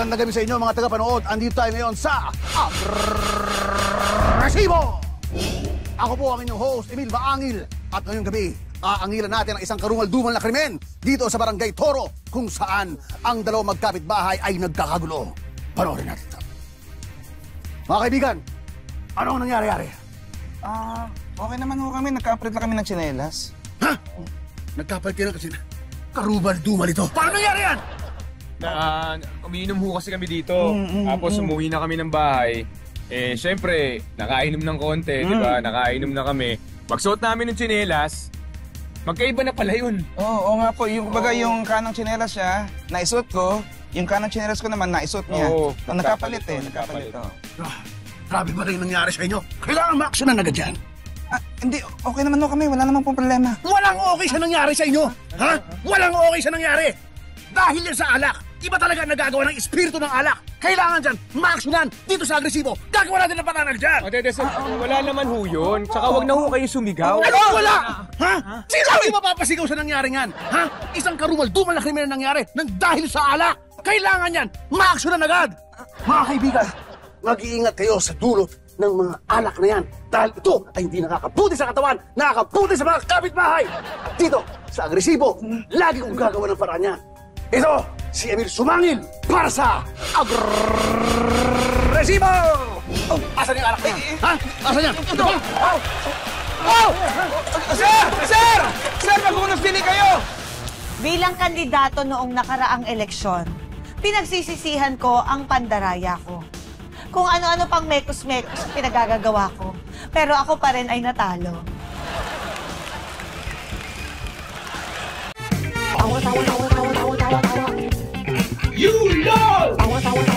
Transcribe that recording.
Magandang gabi sa inyo mga tagapanood. Andito tayo ngayon sa Agresibo! Ako po ang inyong host, Emil Baangil. At ngayong gabi, aangilan natin ang isang karungal-dumal na krimen dito sa Barangay Toro, kung saan ang dalawang magkapitbahay ay nagkakagulo. Panoorin natin ito. Mga kaibigan, ano ang nangyari-ari? Okay naman ho kami. Nagka-upgrade lang kami ng tsinelas. Ha? Nagkapalit kayo kasi karubal-dumal ito. Paano nangyari yan? Umiinom ho kasi kami dito. Tapos umuwi na kami ng bahay. Eh, syempre, nakainom ng konti, di ba? Nakainom na kami. Magsuot namin ng tsinelas. Magkaiba na pala yun. Oo nga po. Yung baga yung kanang tsinelas siya, naisuot ko. Yung kanang tsinelas ko naman, naisuot niya. Oo, Nagkapalit eh. Grabe ba rin nangyari sa inyo? Kailangan ma-actionan agad yan. Hindi, okay naman ho kami. Wala namang pong problema. Walang okay sa nangyari sa inyo! Ha? Walang okay sa nangyari! Dahil yan sa alak! Iba talaga ang nagagawa ng espiritu ng alak! Kailangan dyan, ma-actionan dito sa Agresibo! Gagawa natin ng patanag dyan! Wala naman ho yun. Tsaka wag na ho kayo sumigaw. Ano wala? Ha? Sino ang mapapasigaw sa nangyari yan? Ha? Isang karumal-dumal na krimen na nangyari nang dahil sa alak! Kailangan yan, ma-actionan agad! Mga kaibigan, mag-iingat kayo sa dulot ng mga alak na yan dahil ito ay hindi nakakabuti sa katawan, nakakabuti sa mga kapitbahay. At dito, sa Agresibo, lagi kong gagawa ng paraan yan. Ito, si Emil Sumangil para sa Agresibo! Oh, asan yung alak na yan? Ha? Asan yan? Ito ba? Sir! Sir! Sir, mag-unos dili kayo! Bilang kandidato noong nakaraang eleksyon, pinagsisisihan ko ang pandaraya ko. Kung ano-ano pang mekos-mekos pinagagagawa ko. Pero ako pa rin ay natalo. You know!